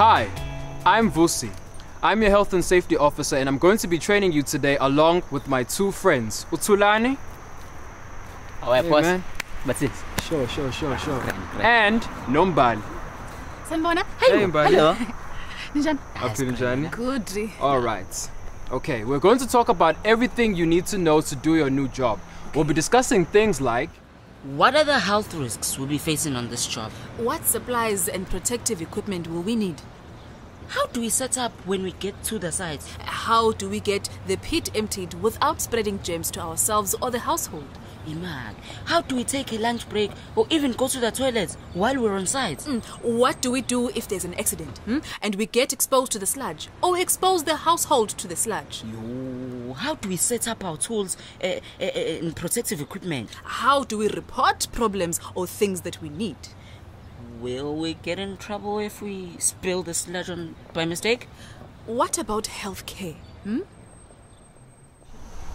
Hi, I'm Vusi. I'm your health and safety officer and I'm going to be training you today along with my two friends. Utulani? Oh, hey, boss. Man. What's it? Sure. And Nombali. Sanibona. Hey, Mbali. Hello. Ninjani? Good. Alright. Okay, we're going to talk about everything you need to know to do your new job. We'll be discussing things like What are the health risks we'll be facing on this job? What supplies and protective equipment will we need? How do we set up when we get to the site? How do we get the pit emptied without spreading germs to ourselves or the household? Imag, how do we take a lunch break or even go to the toilets while we're on site? What do we do if there's an accident and we get exposed to the sludge or expose the household to the sludge? Yo, how do we set up our tools and protective equipment? How do we report problems or things that we need? Will we get in trouble if we spill the sludge on by mistake? What about healthcare?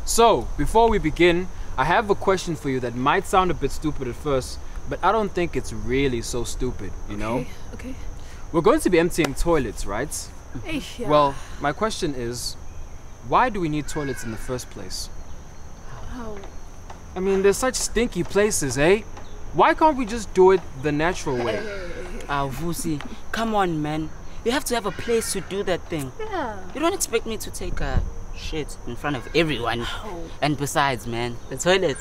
So, before we begin, I have a question for you that might sound a bit stupid at first, but I don't think it's really so stupid, you know? Okay. We're going to be emptying toilets, right? Yeah. Well, my question is, why do we need toilets in the first place? How? I mean, they're such stinky places, eh? Why can't we just do it the natural way? Vusi, come on, man. You have to have a place to do that thing. Yeah. You don't expect me to take a shit in front of everyone. And besides, man, the toilet,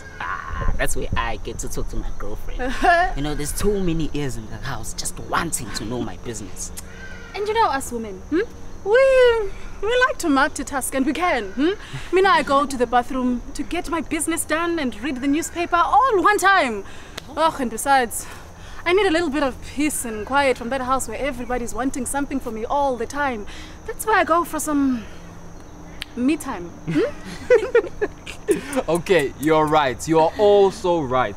that's where I get to talk to my girlfriend. You know, there's too many ears in the house just wanting to know my business. And you know us women, we like to multitask and we can. Mina, I go to the bathroom to get my business done and read the newspaper all one time. Oh, and besides, I need a little bit of peace and quiet from that house where everybody's wanting something from me all the time. That's why I go for some me time. Okay, you're right. You are all so right.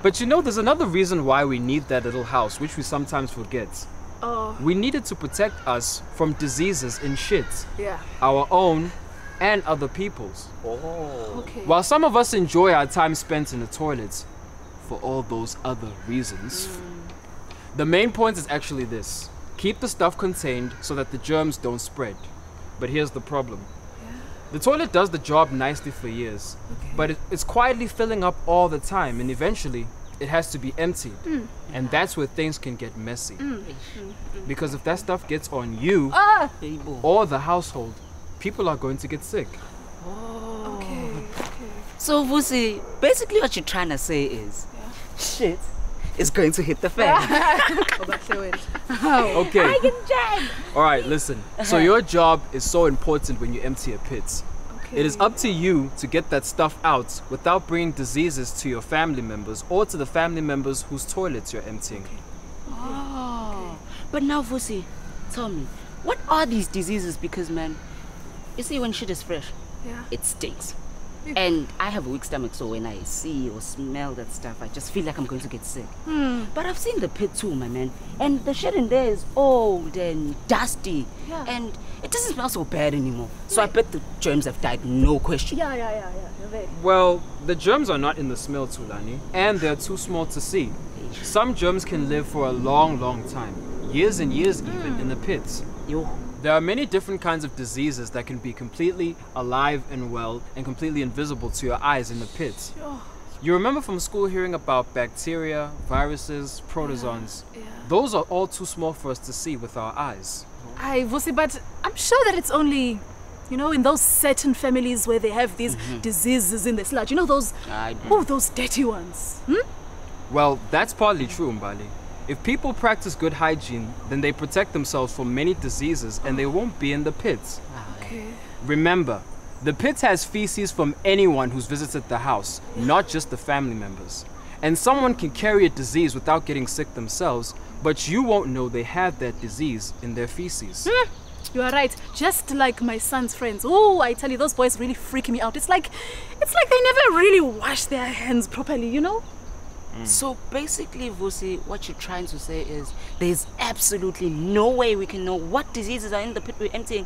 But you know, there's another reason why we need that little house, which we sometimes forget. Oh. We need it to protect us from diseases and shit. Yeah. Our own and other people's. Okay. While some of us enjoy our time spent in the toilets for all those other reasons, the main point is actually this. Keep the stuff contained so that the germs don't spread. But here's the problem. The toilet does the job nicely for years, but it's quietly filling up all the time, and eventually it has to be emptied. And that's where things can get messy. Because if that stuff gets on you or the household, people are going to get sick. Okay. So, Vusi, basically what you're trying to say is, shit is going to hit the fan. Okay. Alright, listen. So your job is so important when you empty a pit. It is up to you to get that stuff out without bringing diseases to your family members or to the family members whose toilets you're emptying. But now, Vusi, tell me, what are these diseases? Because, man, you see, when shit is fresh, it stinks. And I have a weak stomach, so when I see or smell that stuff, I just feel like I'm going to get sick. But I've seen the pit too, my man. And the shit in there is old and dusty. And it doesn't smell so bad anymore. So I bet the germs have died, no question. Yeah. You're right. Well, the germs are not in the smell, Tulani, and they're too small to see. Some germs can live for a long time, years and years even, in the pits. There are many different kinds of diseases that can be completely alive and well and completely invisible to your eyes in the pits. You remember from school hearing about bacteria, viruses, protozoans. Those are all too small for us to see with our eyes. Vusi, but I'm sure that it's only, in those certain families where they have these diseases in the sludge. You know those, those dirty ones. Well, that's partly true, Mbali. If people practice good hygiene, then they protect themselves from many diseases and they won't be in the pits. Remember, the pits has feces from anyone who's visited the house, not just the family members. And someone can carry a disease without getting sick themselves, but you won't know they have that disease in their feces. You are right. Just like my son's friends. Oh, I tell you, those boys really freak me out. It's like they never really wash their hands properly, So basically, Vusi, what you're trying to say is there's absolutely no way we can know what diseases are in the pit we're emptying.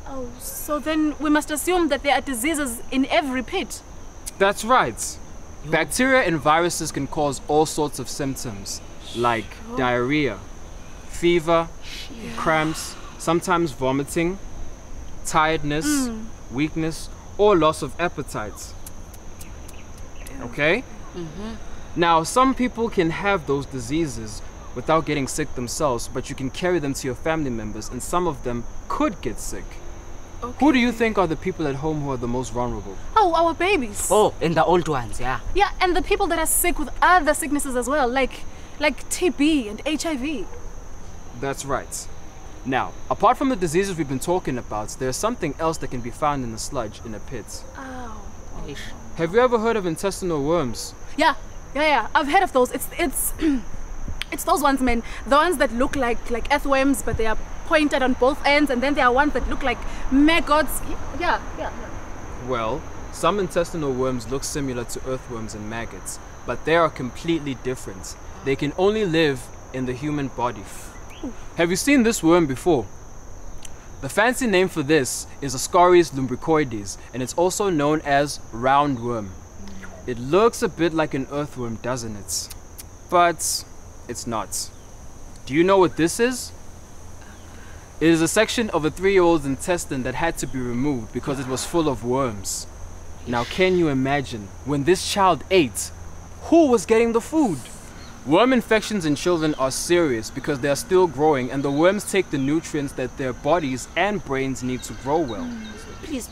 Oh, so then we must assume that there are diseases in every pit. That's right. Bacteria and viruses can cause all sorts of symptoms, like diarrhea, fever, cramps, sometimes vomiting, tiredness, weakness, or loss of appetite. Okay? Now, some people can have those diseases without getting sick themselves, but you can carry them to your family members, and some of them could get sick. Okay. Who do you think are the people at home who are the most vulnerable? Oh, our babies. Oh, and the old ones, yeah. Yeah, and the people that are sick with other sicknesses as well, like TB and HIV. That's right. Now, apart from the diseases we've been talking about, there's something else that can be found in the sludge in a pit. Oh. Have you ever heard of intestinal worms? Yeah. I've heard of those. It's it's those ones, man. The ones that look like earthworms, but they are pointed on both ends, and then there are ones that look like maggots. Yeah. Well, some intestinal worms look similar to earthworms and maggots, but they are completely different. They can only live in the human body. Have you seen this worm before? The fancy name for this is Ascaris lumbricoides, and it's also known as roundworm. It looks a bit like an earthworm, doesn't it? But it's not. Do you know what this is? It is a section of a 3-year-old's intestine that had to be removed because it was full of worms. Now, can you imagine, when this child ate, who was getting the food? Worm infections in children are serious because they are still growing, and the worms take the nutrients that their bodies and brains need to grow well. Please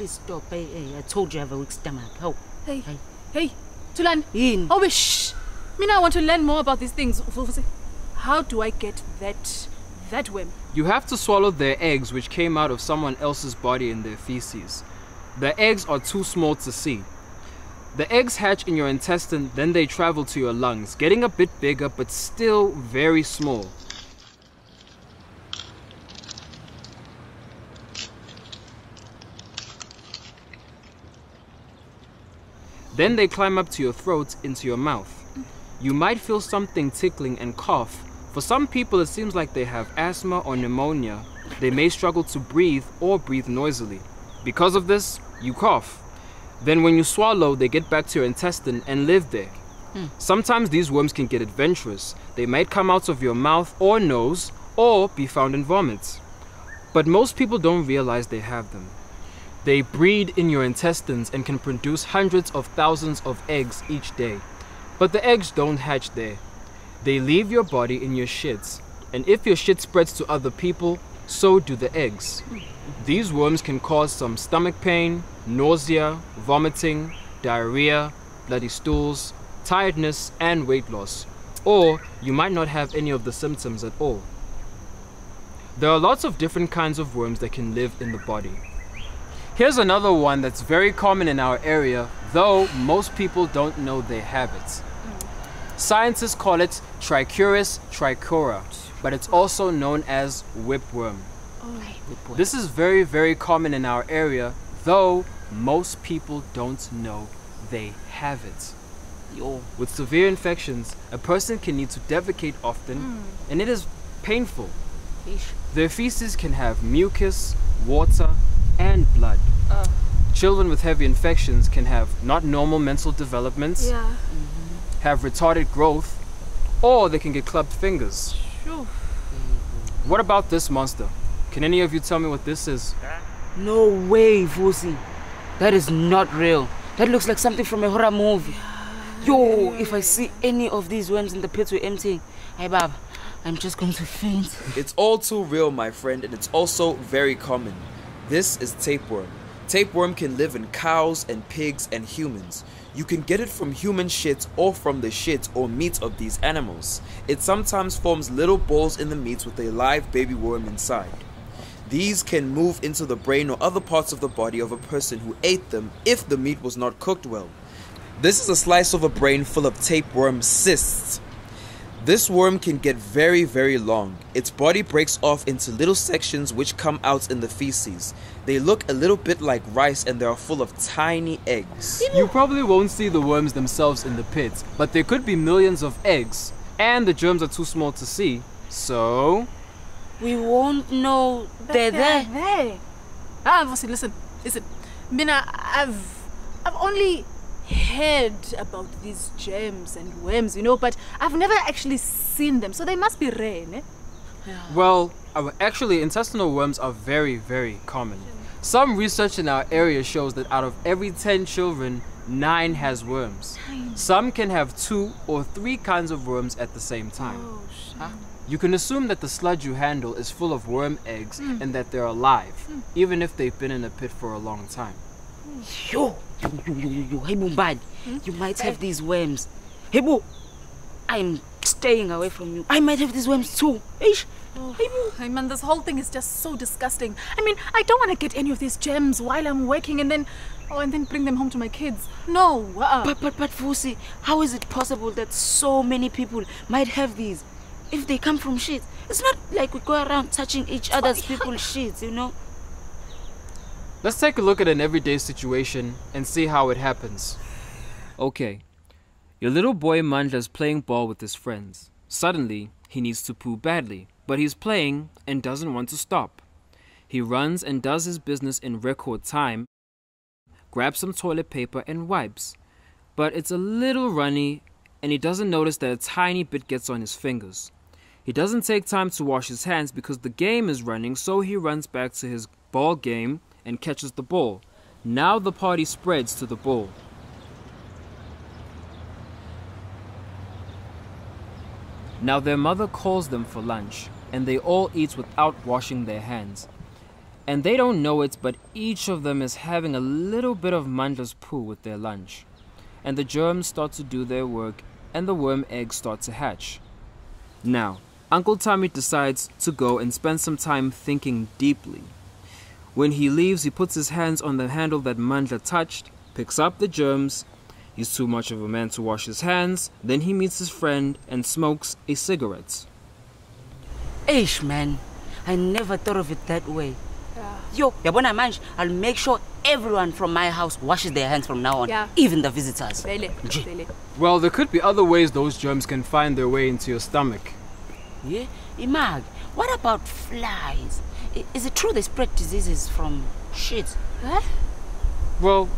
stop. Hey, I told you I have a weak stomach. Help. Hey, Tulan. In. Oh, shh. I want to learn more about these things. How do I get that worm? You have to swallow their eggs, which came out of someone else's body in their feces. The eggs are too small to see. The eggs hatch in your intestine, then they travel to your lungs, getting a bit bigger but still very small. Then they climb up to your throat into your mouth. You might feel something tickling and cough. For some people, it seems like they have asthma or pneumonia. They may struggle to breathe or breathe noisily. Because of this, you cough. Then when you swallow, they get back to your intestine and live there. Sometimes these worms can get adventurous. They might come out of your mouth or nose or be found in vomit. But most people don't realize they have them. They breed in your intestines and can produce hundreds of thousands of eggs each day. But the eggs don't hatch there. They leave your body in your shits. And if your shit spreads to other people, so do the eggs. These worms can cause some stomach pain, nausea, vomiting, diarrhea, bloody stools, tiredness, and weight loss. Or you might not have any of the symptoms at all. There are lots of different kinds of worms that can live in the body. Here's another one that's very common in our area, though most people don't know they have it. Scientists call it Trichuris trichora, but it's also known as whipworm. This is very, very common in our area, though most people don't know they have it. With severe infections, a person can need to defecate often, and it is painful. Their feces can have mucus, water, and blood. Children with heavy infections can have not normal mental development, have retarded growth, or they can get clubbed fingers. What about this monster? Can any of you tell me what this is? No way, Vusi. That is not real. That looks like something from a horror movie. Yo, if I see any of these worms in the pits we're emptying, hey Bab, I'm just going to faint. It's all too real, my friend, and it's also very common. This is tapeworm. Tapeworm can live in cows and pigs and humans. You can get it from human shit or from the shit or meat of these animals. It sometimes forms little balls in the meat with a live baby worm inside. These can move into the brain or other parts of the body of a person who ate them if the meat was not cooked well. This is a slice of a brain full of tapeworm cysts. This worm can get very, very long. Its body breaks off into little sections which come out in the feces. They look a little bit like rice and they are full of tiny eggs. You probably won't see the worms themselves in the pit, but there could be millions of eggs, and the germs are too small to see, so... We won't know they're there. Vosi, listen. Mina, I've only heard about these germs and worms, but I've never actually seen them, so they must be rare, ne? Well, actually, intestinal worms are very, very common. Some research in our area shows that out of every 10 children, 9 has worms. Some can have 2 or 3 kinds of worms at the same time. You can assume that the sludge you handle is full of worm eggs and that they're alive, even if they've been in a pit for a long time. Yo, hey Mumbad, you might have these worms. Hey boo, I'm staying away from you. I might have these worms too. Ish. Hey boo. Hey man, this whole thing is just so disgusting. I mean, I don't want to get any of these gems while I'm working and then bring them home to my kids. No. But Fusi, how is it possible that so many people might have these? If they come from shit, it's not like we go around touching each other's people's shit, you know? Let's take a look at an everyday situation and see how it happens. Okay, your little boy Mandla's playing ball with his friends. Suddenly, he needs to poo badly, but he's playing and doesn't want to stop. He runs and does his business in record time, grabs some toilet paper and wipes. But it's a little runny and he doesn't notice that a tiny bit gets on his fingers. He doesn't take time to wash his hands because the game is running, so he runs back to his ball game and catches the ball. Now the party spreads to the ball. Now their mother calls them for lunch, and they all eat without washing their hands. And they don't know it, but each of them is having a little bit of Mandla's poo with their lunch. And the germs start to do their work, and the worm eggs start to hatch. Now, Uncle Tommy decides to go and spend some time thinking deeply. When he leaves, he puts his hands on the handle that Mandla touched, picks up the germs. He's too much of a man to wash his hands. Then he meets his friend and smokes a cigarette. Ish, man. I never thought of it that way. Yo, yabona manje, I'll make sure everyone from my house washes their hands from now on, even the visitors. Well, there could be other ways those germs can find their way into your stomach. Yeah? Imag, what about flies? Is it true they spread diseases from shit? Huh? Well,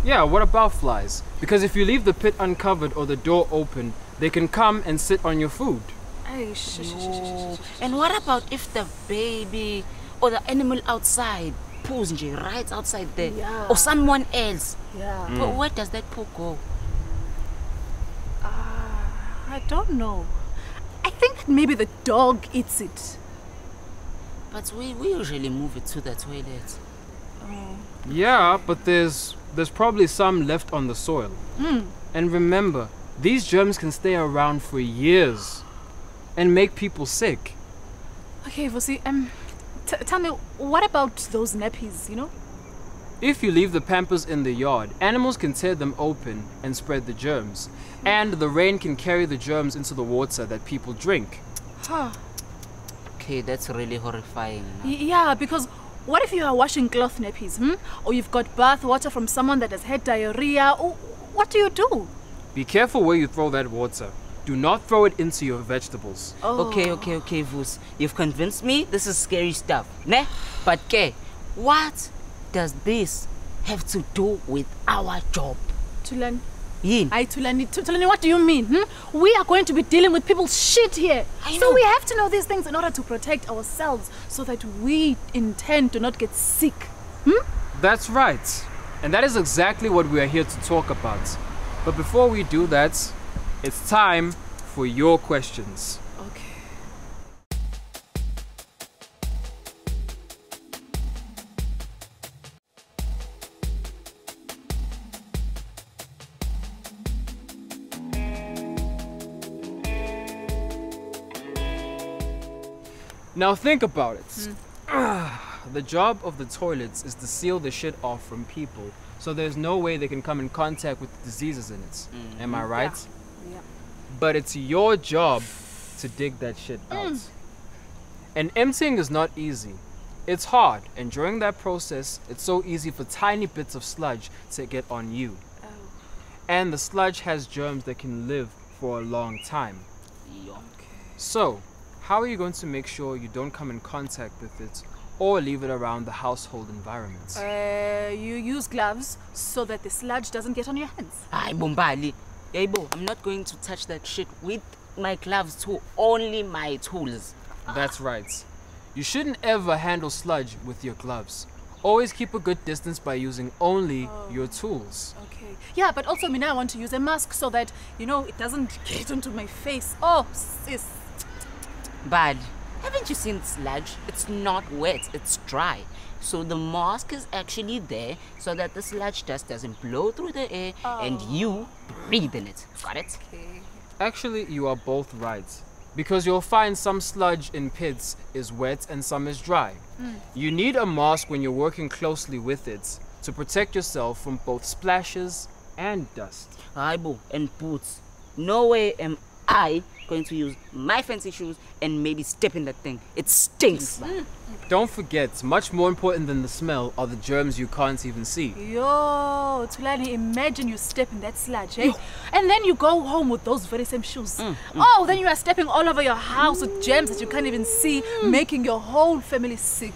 yeah, what about flies? Because if you leave the pit uncovered or the door open, they can come and sit on your food. And what about if the baby or the animal outside poos right outside there? Or someone else? But where does that poo go? I don't know. I think that maybe the dog eats it. But we usually move it to the toilet. Yeah, but there's probably some left on the soil. And remember, these germs can stay around for years and make people sick. Okay, Vusi, tell me, what about those nappies, you know? If you leave the pampers in the yard, animals can tear them open and spread the germs. And the rain can carry the germs into the water that people drink. Okay, that's really horrifying. Yeah, because what if you are washing cloth nappies, or you've got bath water from someone that has had diarrhea? What do you do? Be careful where you throw that water. Do not throw it into your vegetables. Okay, Vus. You've convinced me. This is scary stuff. Ne? But what does this have to do with our job? Tulani. Yin. Tulani, what do you mean? We are going to be dealing with people's shit here. So we have to know these things in order to protect ourselves so that we intend to not get sick. That's right. And that is exactly what we are here to talk about. But before we do that, it's time for your questions. Okay. Now think about it. The job of the toilets is to seal the shit off from people, so there's no way they can come in contact with the diseases in it. Am I right? Yeah. But it's your job to dig that shit out. And emptying is not easy. It's hard, and during that process, it's so easy for tiny bits of sludge to get on you. And the sludge has germs that can live for a long time. So, how are you going to make sure you don't come in contact with it or leave it around the household environment? You use gloves so that the sludge doesn't get on your hands. Ay, Bombali. Yebo, I'm not going to touch that shit with my gloves too. Only my tools. That's right. You shouldn't ever handle sludge with your gloves. Always keep a good distance by using only your tools. Okay. Yeah, but also, Mina, I want to use a mask so that, it doesn't get onto my face. Oh, sis. Bad. Haven't you seen sludge? It's not wet, it's dry. So the mask is actually there so that the sludge dust doesn't blow through the air and you breathe in it. Got it? Okay. Actually, you are both right. Because you'll find some sludge in pits is wet and some is dry. You need a mask when you're working closely with it to protect yourself from both splashes and dust. Aibo and boots. No way am I going to use my fancy shoes and maybe step in that thing. It stinks. Don't forget, much more important than the smell are the germs you can't even see. Yo, Tulani, imagine you step in that sludge, eh? And then you go home with those very same shoes. Then you are stepping all over your house with germs that you can't even see, making your whole family sick.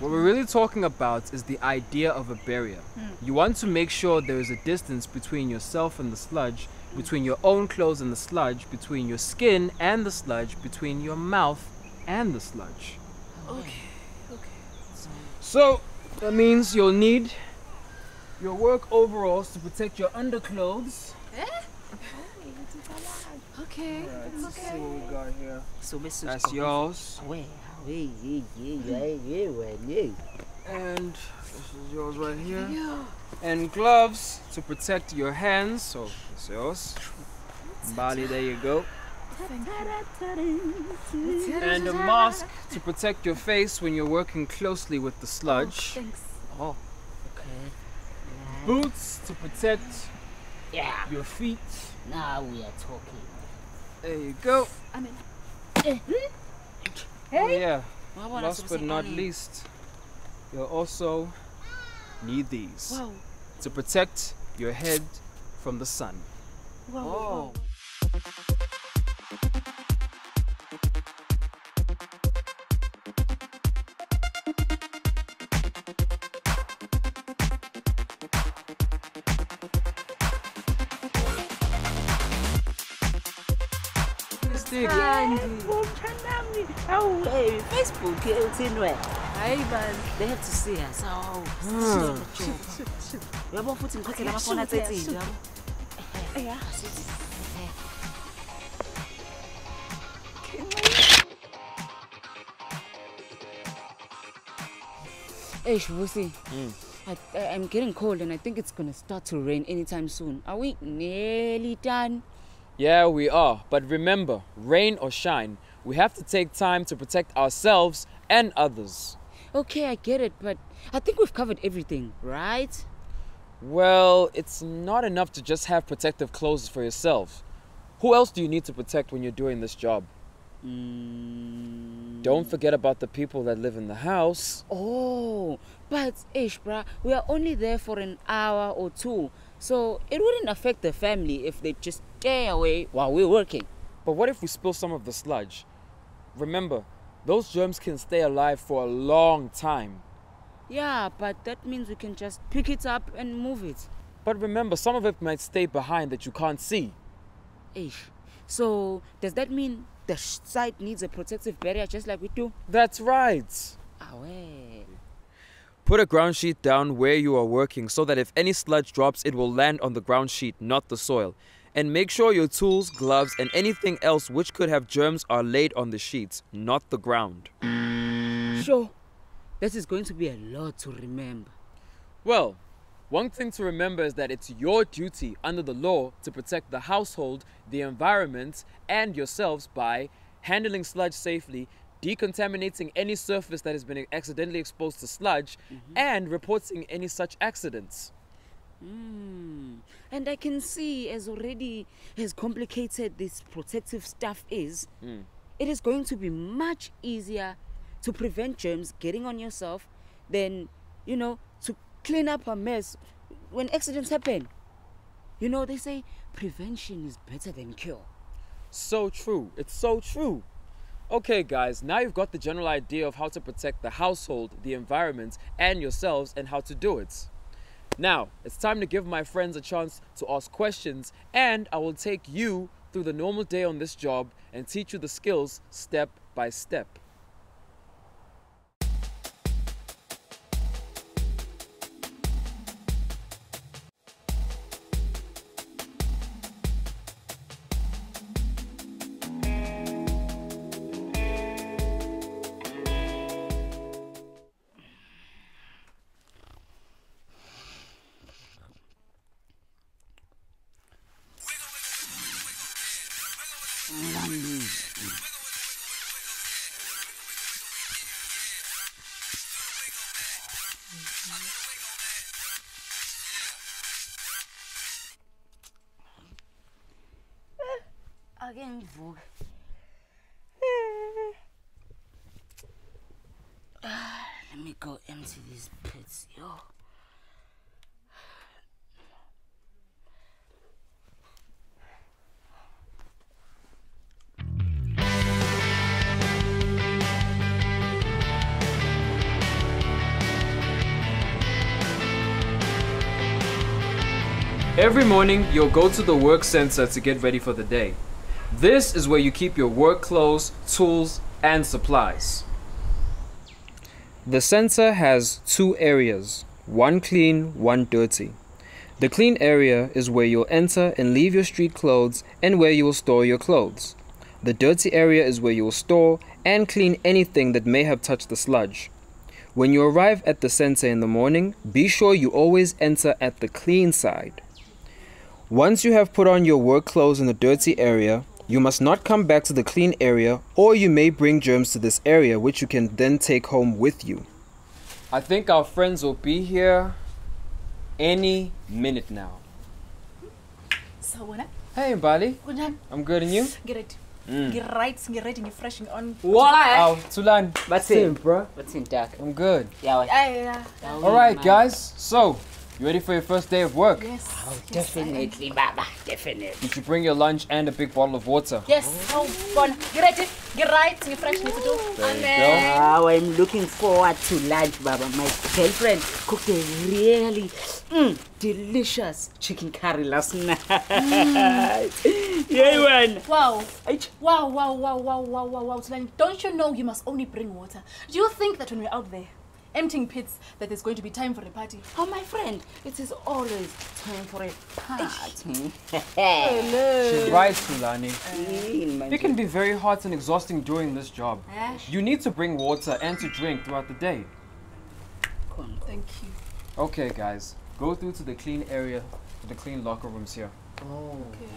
What we're really talking about is the idea of a barrier. You want to make sure there is a distance between yourself and the sludge, between your own clothes and the sludge, between your skin and the sludge, between your mouth and the sludge. Okay. So, that means you'll need your work overalls to protect your underclothes. Okay. Let's see what we got here. So That's yours. And this is yours right here. And gloves to protect your hands. So it's yours. Bali, there you go. And a mask to protect your face when you're working closely with the sludge. Thanks. Oh, okay. Boots to protect your feet. Now we are talking. There you go. I'm in. Oh yeah. Last but not least, you'll also need these Wow. to protect your head from the sun. Wow. Facebook, Hi, man. they have to see us. Oh, we are putting Hey, Shvusi. I'm getting cold and I think it's gonna start to rain anytime soon. Are we nearly done? Yeah, we are. But remember, rain or shine, we have to take time to protect ourselves and others. Okay, I get it, but I think we've covered everything, right? Well, it's not enough to just have protective clothes for yourself. Who else do you need to protect when you're doing this job? Don't forget about the people that live in the house. Oh, but Ishbra, we are only there for an hour or two, so it wouldn't affect the family if they just stay away while we're working. But what if we spill some of the sludge? Remember, those germs can stay alive for a long time. Yeah, but that means we can just pick it up and move it. But remember, some of it might stay behind that you can't see. Ish. So, does that mean the site needs a protective barrier just like we do? That's right. Ah, well. Put a ground sheet down where you are working so that if any sludge drops, it will land on the ground sheet, not the soil. And make sure your tools, gloves, and anything else which could have germs are laid on the sheets, not the ground. Sure. This is going to be a lot to remember. Well, one thing to remember is that it's your duty under the law to protect the household, the environment, and yourselves by handling sludge safely, decontaminating any surface that has been accidentally exposed to sludge, and reporting any such accidents. And I can see as complicated this protective stuff is, it is going to be much easier to prevent germs getting on yourself than, to clean up a mess when accidents happen. They say prevention is better than cure. So true. It's so true. Okay, guys, now you've got the general idea of how to protect the household, the environment, and yourselves and how to do it. Now, it's time to give my friends a chance to ask questions, and I will take you through the normal day on this job and teach you the skills step by step. Again, let me go empty these pits, yo. Every morning, you'll go to the work center to get ready for the day. This is where you keep your work clothes, tools, and supplies. The center has two areas, one clean, one dirty. The clean area is where you'll enter and leave your street clothes and where you will store your clothes. The dirty area is where you will store and clean anything that may have touched the sludge. When you arrive at the center in the morning, be sure you always enter at the clean side. Once you have put on your work clothes in the dirty area, you must not come back to the clean area, or you may bring germs to this area, which you can then take home with you. I think our friends will be here any minute now. So, what? Hey, Mbali. Good night. I'm good, and you? Get it. Get right, get ready, get fresh on. What? Oh, Tulan. What's Same, it, bro. What's in dark? I'm good. Yeah, Yeah. Alright, guys. So, you ready for your first day of work? Yes. Oh, yes, definitely, Baba. Definitely. Did you bring your lunch and a big bottle of water? Yes. Oh, fun. Get ready, get right, get fresh, get to do. There you go. Oh, I'm looking forward to lunch, Baba. My girlfriend cooked a really delicious chicken curry last night. Yeah, man. Wow. Wow. Tonight, don't you know you must only bring water? Do you think that when we're out there emptying pits that there's going to be time for a party? Oh, my friend, it is always time for a party. She's right, Tulani. It can be very hot and exhausting doing this job. You need to bring water and to drink throughout the day. Thank you. Okay, guys. Go through to the clean area, to the clean locker rooms here. Oh, okay.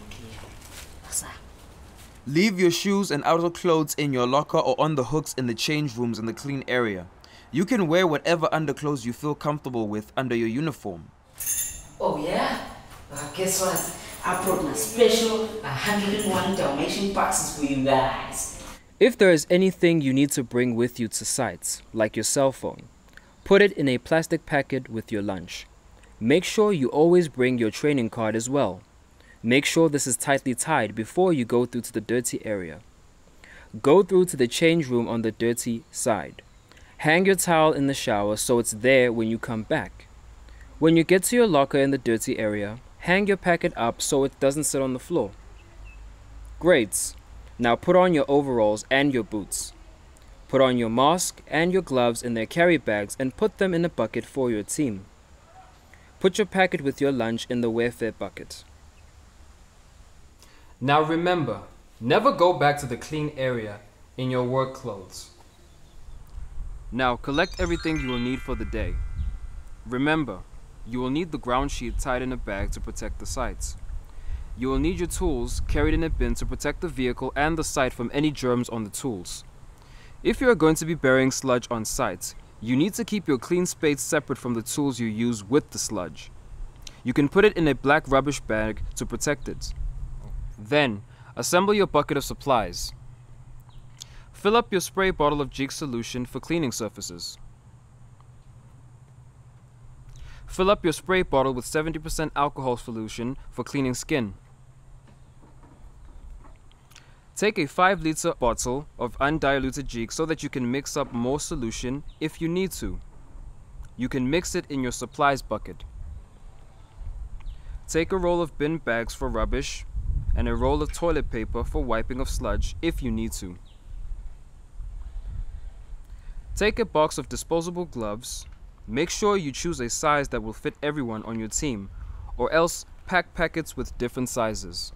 Leave your shoes and outer clothes in your locker or on the hooks in the change rooms in the clean area. You can wear whatever underclothes you feel comfortable with under your uniform. Oh, yeah? Guess what? I brought my special 101 Dalmatian boxes for you guys. If there is anything you need to bring with you to sites, like your cell phone, put it in a plastic packet with your lunch. Make sure you always bring your training card as well. Make sure this is tightly tied before you go through to the dirty area. Go through to the change room on the dirty side. Hang your towel in the shower so it's there when you come back. When you get to your locker in the dirty area, hang your packet up so it doesn't sit on the floor. Great. Now put on your overalls and your boots. Put on your mask and your gloves in their carry bags and put them in a bucket for your team. Put your packet with your lunch in the welfare bucket. Now remember, never go back to the clean area in your work clothes. Now collect everything you will need for the day. Remember, you will need the ground sheet tied in a bag to protect the sites. You will need your tools carried in a bin to protect the vehicle and the site from any germs on the tools. If you are going to be burying sludge on site, you need to keep your clean spade separate from the tools you use with the sludge. You can put it in a black rubbish bag to protect it. Then, assemble your bucket of supplies. Fill up your spray bottle of Jig solution for cleaning surfaces. Fill up your spray bottle with 70% alcohol solution for cleaning skin. Take a 5-liter bottle of undiluted Jig so that you can mix up more solution if you need to. You can mix it in your supplies bucket. Take a roll of bin bags for rubbish and a roll of toilet paper for wiping of sludge if you need to. Take a box of disposable gloves. Make sure you choose a size that will fit everyone on your team, or else pack packets with different sizes.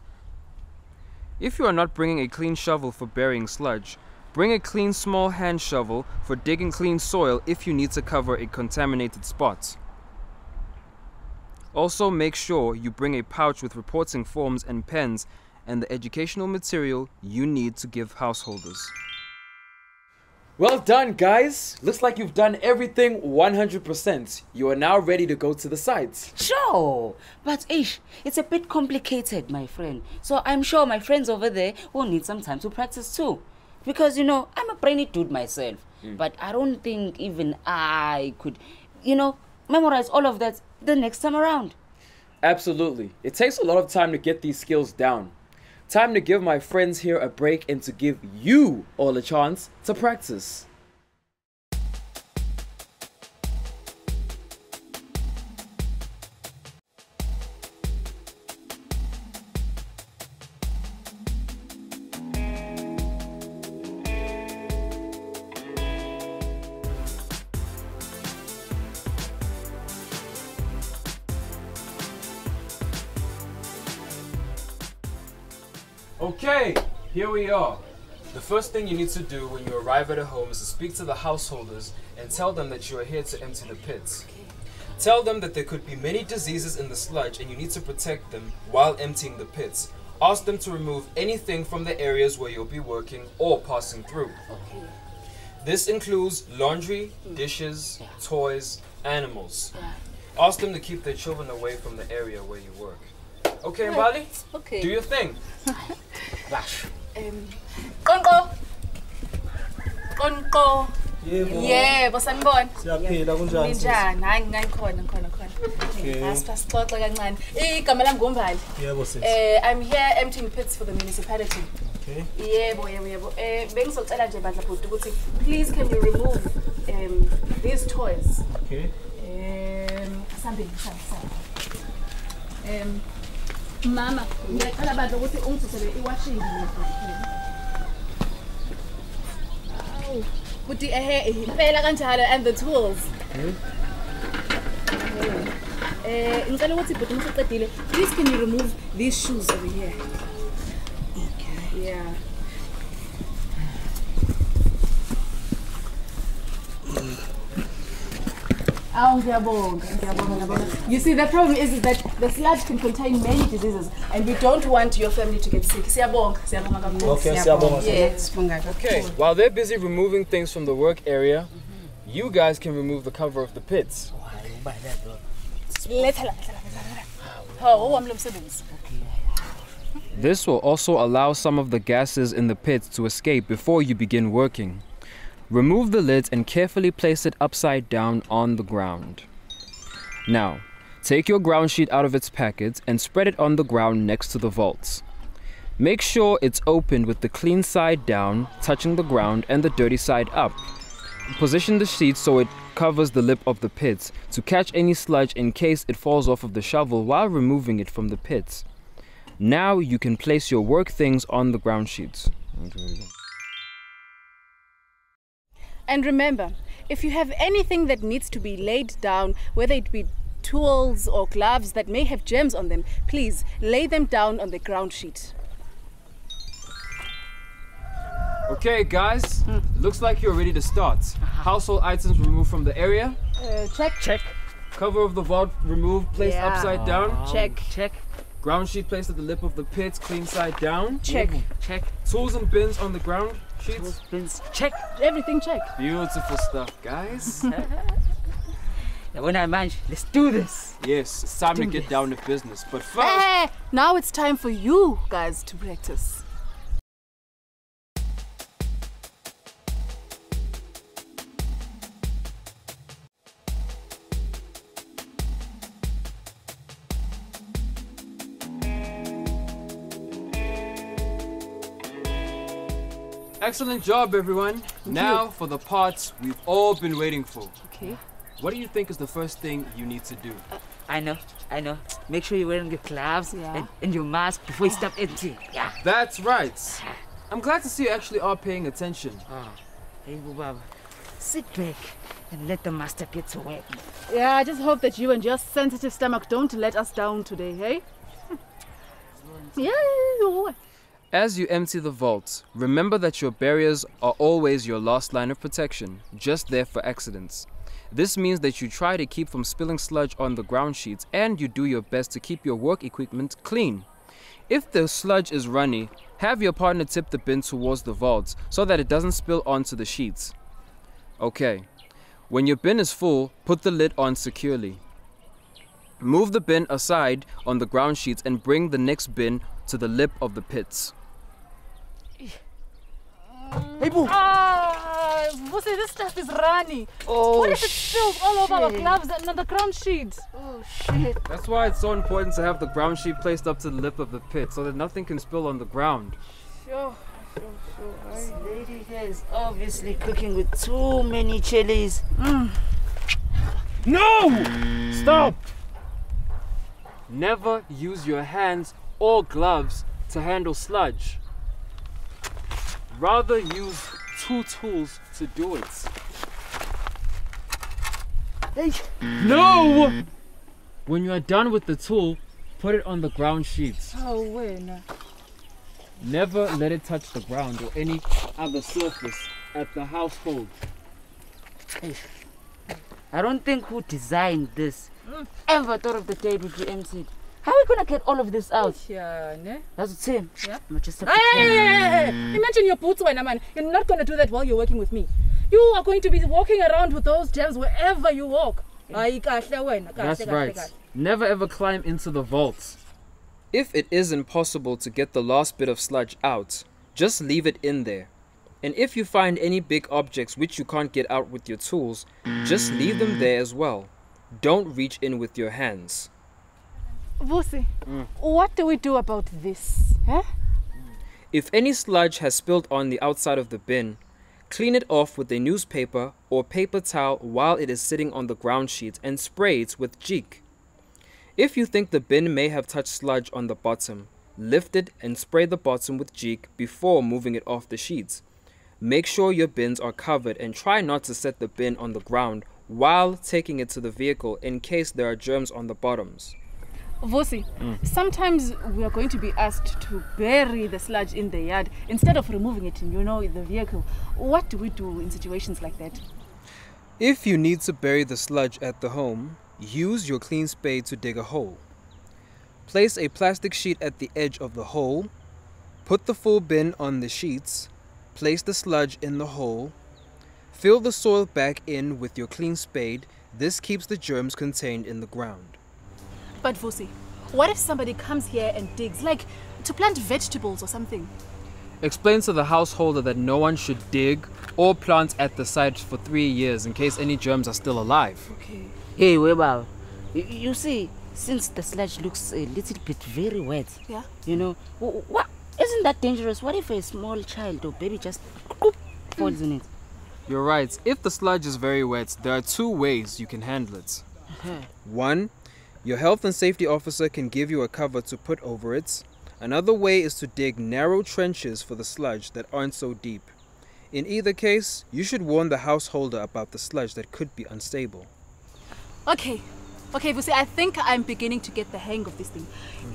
If you are not bringing a clean shovel for burying sludge, bring a clean small hand shovel for digging clean soil if you need to cover a contaminated spot. Also make sure you bring a pouch with reporting forms and pens and the educational material you need to give householders. Well done, guys! Looks like you've done everything 100%. You are now ready to go to the site. Sure, but it's a bit complicated, my friend. So I'm sure my friends over there will need some time to practice too. Because, I'm a brainy dude myself. But I don't think even I could, memorize all of that the next time around. Absolutely. It takes a lot of time to get these skills down. Time to give my friends here a break and to give you all a chance to practice. Okay, here we are. The first thing you need to do when you arrive at a home is to speak to the householders and tell them that you are here to empty the pits. Tell them that there could be many diseases in the sludge and you need to protect them while emptying the pits. Ask them to remove anything from the areas where you'll be working or passing through. Okay. This includes laundry, dishes, toys, animals. Ask them to keep their children away from the area where you work. Okay, Mbali? Okay. Do your thing. Rush. Konko. Yebo, sanibona. Siyaphila kunjani? Ninjani? Hayi ngikhona. Okay. Asixoxe kancane. Igama lami nguMbali. Yebo sis. I'm here emptying pits for the municipality. Okay. Yebo. Bengizocela nje bandla bhuti ukuthi please can you remove these toys? Okay. Sambe. Mama, ngiyacela bandla ukuthi ungithuthele iwashing machine. Aw. Buti impela kanjalo and the tools. Ngicela ukuthi bhuti masiqedile, please can you remove these shoes over here? Okay. Yeah. You see, the problem is that the sludge can contain many diseases, and we don't want your family to get sick. Okay, siyabonga. Yes. Okay, while they're busy removing things from the work area, you guys can remove the cover of the pits. This will also allow some of the gases in the pits to escape before you begin working. Remove the lids and carefully place it upside down on the ground. Now, take your ground sheet out of its packets and spread it on the ground next to the vaults. Make sure it's open with the clean side down, touching the ground, and the dirty side up. Position the sheet so it covers the lip of the pits to catch any sludge in case it falls off of the shovel while removing it from the pits. Now you can place your work things on the ground sheets. And remember, if you have anything that needs to be laid down, whether it be tools or gloves that may have germs on them, please lay them down on the ground sheet. Okay guys, looks like you're ready to start. Household items removed from the area. Check. Cover of the vault removed, placed upside down. Check. Ground sheet placed at the lip of the pits, clean side down. Check. Tools and bins on the ground sheets. Tools, bins, check. Everything check. Beautiful stuff, guys. When I manage, let's do this. Yes, it's time to get down to business. But first, Hey, now it's time for you guys to practice. excellent job, everyone. Now for the parts we've all been waiting for. Okay. What do you think is the first thing you need to do? I know. I know. Make sure you're wearing your gloves and your mask before you step empty. Yeah. That's right. I'm glad to see you actually are paying attention. Hey, Baba. Sit back and let the master get to work. Yeah, I just hope that you and your sensitive stomach don't let us down today, hey? Yeah. As you empty the vault, remember that your barriers are always your last line of protection, just there for accidents. This means that you try to keep from spilling sludge on the ground sheets and you do your best to keep your work equipment clean. If the sludge is runny, have your partner tip the bin towards the vault so that it doesn't spill onto the sheets. Okay, when your bin is full, put the lid on securely. Move the bin aside on the ground sheets and bring the next bin to the lip of the pits. Hey, Boo! Vusi, this stuff is runny. Oh, what if it spills all over our gloves and on the ground sheet? Oh, shit. That's why it's so important to have the ground sheet placed up to the lip of the pit so that nothing can spill on the ground. Sure. This lady here is obviously cooking with too many chilies. No! Stop! Never use your hands or gloves to handle sludge. Rather use 2 tools to do it. Hey. No! When you are done with the tool, put it on the ground sheets. Oh, when? Never let it touch the ground or any other surface at the household. Hey. I don't think who designed this ever thought of the day would be emptied. How are we gonna get all of this out? Yeah, ne? That's the same. Yeah. I'm just Hey! Imagine your boots, man. You're not gonna do that while you're working with me. You are going to be walking around with those germs wherever you walk. That's right. Never ever climb into the vaults. If it isn't possible to get the last bit of sludge out, just leave it in there. And if you find any big objects which you can't get out with your tools, just leave them there as well. Don't reach in with your hands. Vusi, what do we do about this? Huh? If any sludge has spilled on the outside of the bin, clean it off with a newspaper or paper towel while it is sitting on the ground sheet and spray it with Jik. If you think the bin may have touched sludge on the bottom, lift it and spray the bottom with Jik before moving it off the sheets. Make sure your bins are covered and try not to set the bin on the ground while taking it to the vehicle in case there are germs on the bottoms. Vusi, sometimes we are going to be asked to bury the sludge in the yard instead of removing it in, the vehicle. What do we do in situations like that? If you need to bury the sludge at the home, use your clean spade to dig a hole. Place a plastic sheet at the edge of the hole. Put the full bin on the sheets. Place the sludge in the hole. Fill the soil back in with your clean spade. This keeps the germs contained in the ground. But Vusi, what if somebody comes here and digs, like to plant vegetables or something? Explain to the householder that no one should dig or plant at the site for 3 years in case any germs are still alive. Okay. Hey, Weber, you see, since the sludge looks a little bit very wet, what isn't that dangerous? What if a small child or baby just falls in it? You're right. If the sludge is very wet, there are 2 ways you can handle it. One, your health and safety officer can give you a cover to put over it. Another way is to dig narrow trenches for the sludge that aren't so deep. In either case, you should warn the householder about the sludge that could be unstable. Okay, Vusi, I think I'm beginning to get the hang of this thing.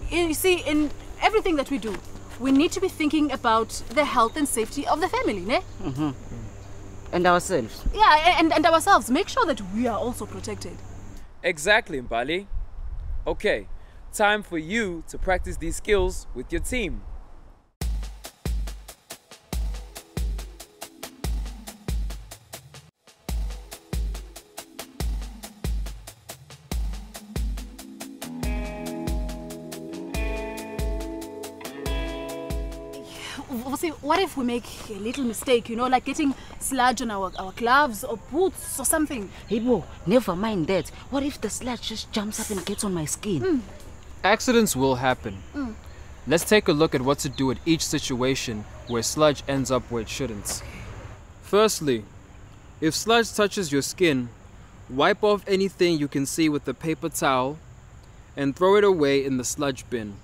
You see, in everything that we do, we need to be thinking about the health and safety of the family, ne? And ourselves. Yeah, and ourselves. Make sure that we are also protected. Exactly, Mbali. Okay, time for you to practice these skills with your team. See, what if we make a little mistake, like getting sludge on our gloves or boots or something? Hey, Bo, never mind that. What if the sludge just jumps up and gets on my skin? Accidents will happen. Let's take a look at what to do at each situation where sludge ends up where it shouldn't. Firstly, if sludge touches your skin, wipe off anything you can see with a paper towel. and throw it away in the sludge bin.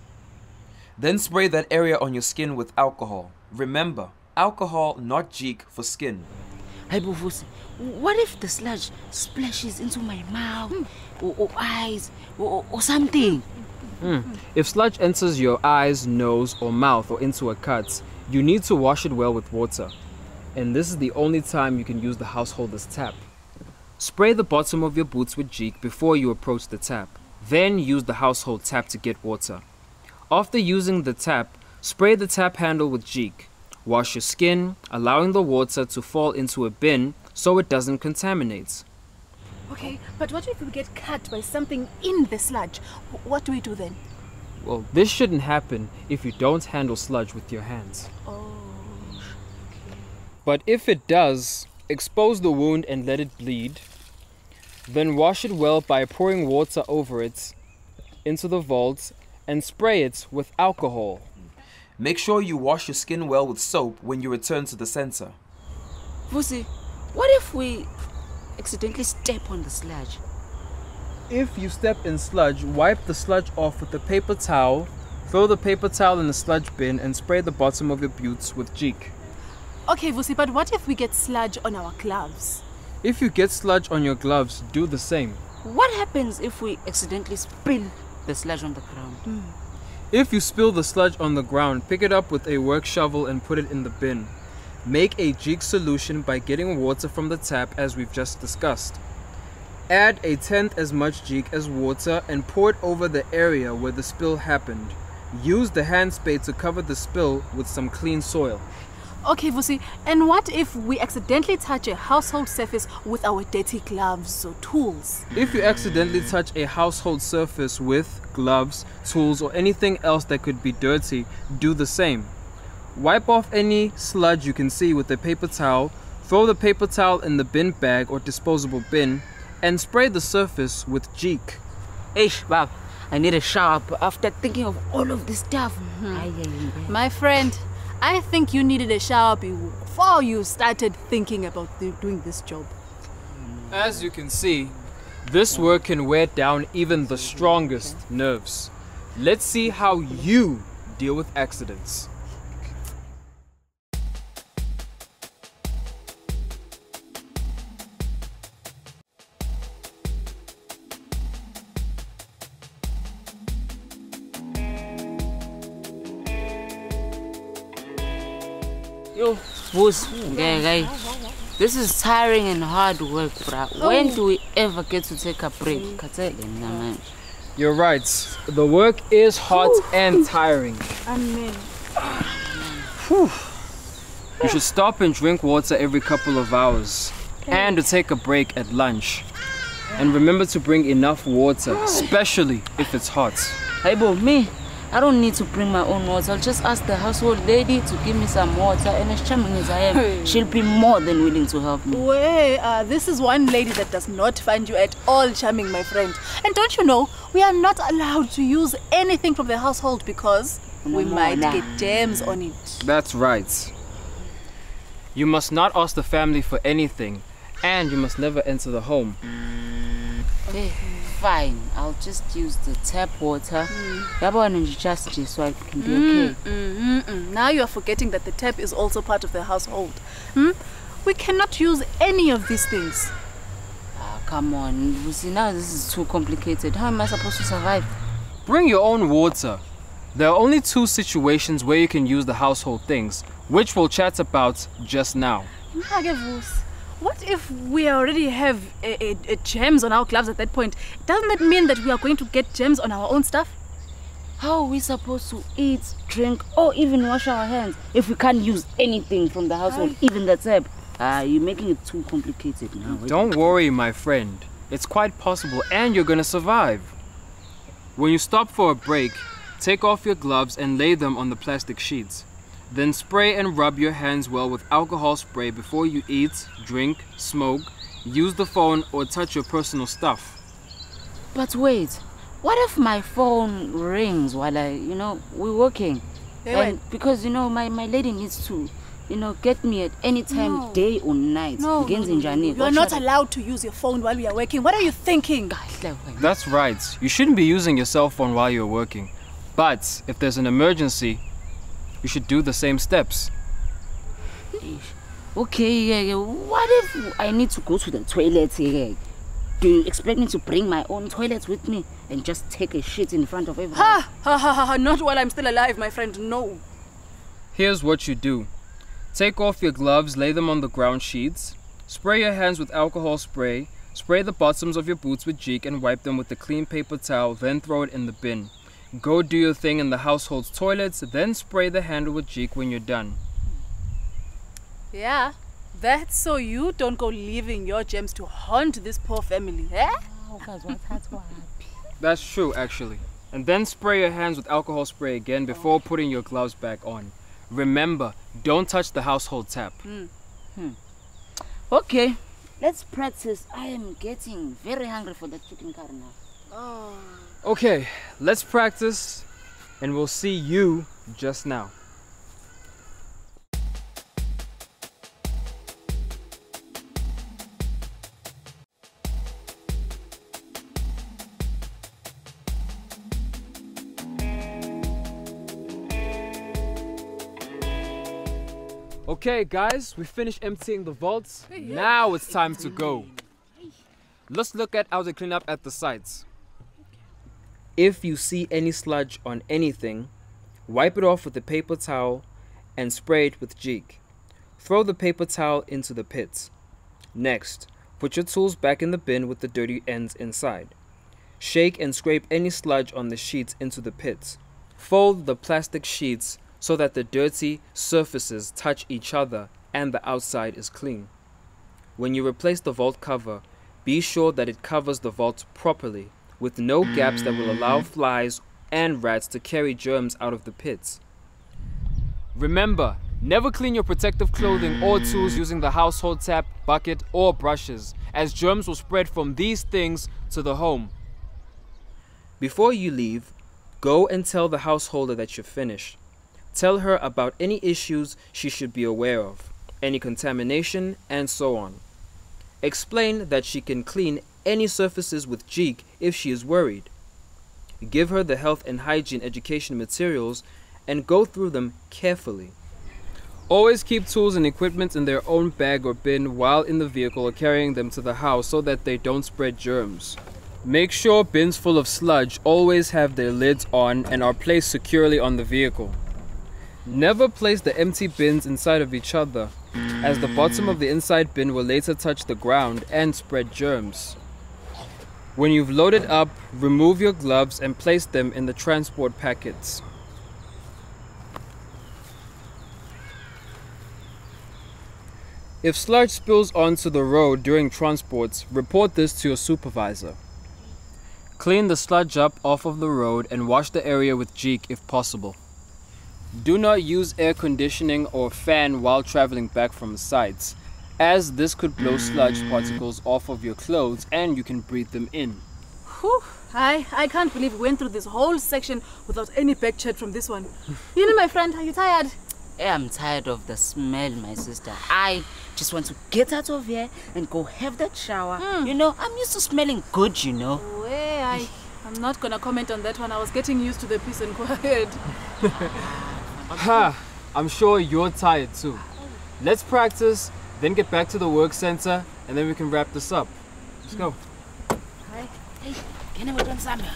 Then spray that area on your skin with alcohol. Remember, alcohol, not Jeek, for skin. Hey, Vusi, what if the sludge splashes into my mouth or eyes or something? If sludge enters your eyes, nose, or mouth or into a cut, you need to wash it well with water. And this is the only time you can use the householder's tap. Spray the bottom of your boots with Jeek before you approach the tap. Then use the household tap to get water. After using the tap, spray the tap handle with Jeek. Wash your skin, allowing the water to fall into a bin so it doesn't contaminate. Okay, but what if we get cut by something in the sludge? What do we do then? Well, this shouldn't happen if you don't handle sludge with your hands. Oh. But if it does, expose the wound and let it bleed. Then wash it well by pouring water over it into the vault and spray it with alcohol. Make sure you wash your skin well with soap when you return to the center. Vusi, what if we accidentally step on the sludge? If you step in sludge, wipe the sludge off with a paper towel, throw the paper towel in the sludge bin and spray the bottom of your boots with Jeek. Okay, Vusi, but what if we get sludge on our gloves? If you get sludge on your gloves, do the same. What happens if we accidentally spill the sludge on the ground? If you spill the sludge on the ground, pick it up with a work shovel and put it in the bin. Make a Jeek solution by getting water from the tap as we've just discussed. Add a tenth as much Jeek as water and pour it over the area where the spill happened. Use the hand spade to cover the spill with some clean soil. Okay, Vusi, and what if we accidentally touch a household surface with our dirty gloves or tools? If you accidentally touch a household surface with gloves, tools, or anything else that could be dirty, do the same. Wipe off any sludge you can see with a paper towel, throw the paper towel in the bin bag or disposable bin, and spray the surface with Jeek. Eish, Bab, I need a shower after thinking of all of this stuff. My friend, I think you needed a shower before you started thinking about doing this job. As you can see, this work can wear down even the strongest nerves. Let's see how you deal with accidents. Yo, Vusi, guy. This is tiring and hard work, bruh. When do we ever get to take a break? You're right. The work is hot and tiring. Amen. You should stop and drink water every couple of hours and to take a break at lunch. And remember to bring enough water, especially if it's hot. Hey, bro, me, I don't need to bring my own water. I'll just ask the household lady to give me some water, and as charming as I am, she'll be more than willing to help me. Wait, this is one lady that does not find you at all charming, my friend. And don't you know, we are not allowed to use anything from the household because we might get germs on it. That's right. You must not ask the family for anything, and you must never enter the home. Okay, fine. I'll just use the tap water. Just so I can be okay. Now you are forgetting that the tap is also part of the household. We cannot use any of these things. Ah, come on. You see, now this is too complicated. How am I supposed to survive? Bring your own water. There are only 2 situations where you can use the household things, which we'll chat about just now. What if we already have a germs on our gloves at that point? Doesn't that mean that we are going to get germs on our own stuff? How are we supposed to eat, drink, or even wash our hands if we can't use anything from the household, even the tap? You're making it too complicated now. Don't worry, my friend. It's quite possible and you're gonna survive. When you stop for a break, take off your gloves and lay them on the plastic sheets. Then spray and rub your hands well with alcohol spray before you eat, drink, smoke, use the phone, or touch your personal stuff. But wait, what if my phone rings while we're working? And because, my lady needs to, get me at any time, day or night. No. You are not allowed to use your phone while we are working. What are you thinking? That's right. You shouldn't be using your cell phone while you're working. But if there's an emergency, you should do the same steps. Okay, what if I need to go to the toilet? Do you expect me to bring my own toilet with me and just take a shit in front of everyone? Ha! Not while I'm still alive, my friend. No. Here's what you do. Take off your gloves, lay them on the ground sheets. Spray your hands with alcohol spray. Spray the bottoms of your boots with Jik and wipe them with a clean paper towel, then throw it in the bin. Go do your thing in the household's toilets, then spray the handle with Jik when you're done. Yeah, that's so you don't go leaving your gems to haunt this poor family, eh? That's true, actually. And then spray your hands with alcohol spray again before putting your gloves back on. Remember, don't touch the household tap. Okay, let's practice. I am getting very hungry for that chicken curry now. Okay, let's practice, and we'll see you just now. Okay guys, we finished emptying the vaults. Now it's time to go. Let's look at how to clean up at the sites. If you see any sludge on anything, wipe it off with a paper towel and spray it with Jik. Throw the paper towel into the pits. Next, put your tools back in the bin with the dirty ends inside. Shake and scrape any sludge on the sheets into the pits. Fold the plastic sheets so that the dirty surfaces touch each other and the outside is clean. When you replace the vault cover, be sure that it covers the vault properly, with no gaps that will allow flies and rats to carry germs out of the pits. Remember, never clean your protective clothing or tools using the household tap, bucket, or brushes, as germs will spread from these things to the home. Before you leave, go and tell the householder that you're finished. Tell her about any issues she should be aware of, any contamination, and so on. Explain that she can clean any surfaces with Jik if she is worried. Give her the health and hygiene education materials and go through them carefully. Always keep tools and equipment in their own bag or bin while in the vehicle or carrying them to the house so that they don't spread germs. Make sure bins full of sludge always have their lids on and are placed securely on the vehicle. Never place the empty bins inside of each other, as the bottom of the inside bin will later touch the ground and spread germs. When you've loaded up, remove your gloves and place them in the transport packets. If sludge spills onto the road during transports, report this to your supervisor. Clean the sludge up off of the road and wash the area with Jik if possible. Do not use air conditioning or fan while traveling back from sites, as this could blow sludge particles off of your clothes and you can breathe them in. Whew. I can't believe we went through this whole section without any back chat from this one. My friend, are you tired? I'm tired of the smell, my sister. I just want to get out of here and go have that shower. I'm used to smelling good, I'm not gonna comment on that one. I was getting used to the peace and quiet. I'm sure you're tired too. Let's practice, then get back to the work center, and then we can wrap this up. Let's go. Hey, can we do something?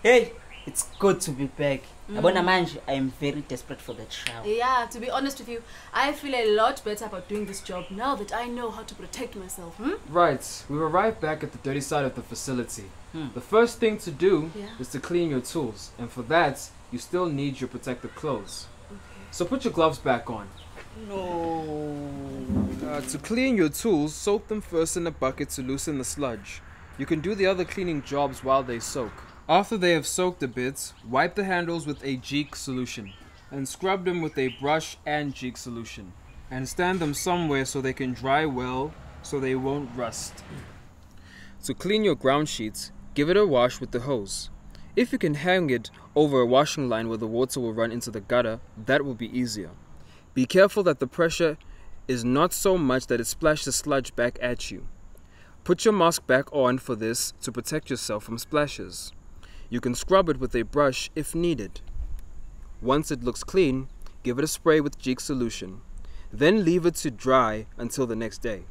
Hey, it's good to be back. Abona manje, I am very desperate for that shower. Yeah, to be honest with you, I feel a lot better about doing this job now that I know how to protect myself. Right, we arrived back at the dirty side of the facility. The first thing to do is to clean your tools, and for that, you still need your protective clothes. Okay. So put your gloves back on. No. To clean your tools, soak them first in a bucket to loosen the sludge. You can do the other cleaning jobs while they soak. After they have soaked a bit, wipe the handles with a Jik solution. and scrub them with a brush and Jig solution. And stand them somewhere so they can dry well, so they won't rust. To clean your ground sheets, give it a wash with the hose. If you can hang it over a washing line where the water will run into the gutter, that will be easier. Be careful that the pressure is not so much that it splashes sludge back at you. Put your mask back on for this to protect yourself from splashes. You can scrub it with a brush if needed. Once it looks clean, give it a spray with Jig solution. Then leave it to dry until the next day.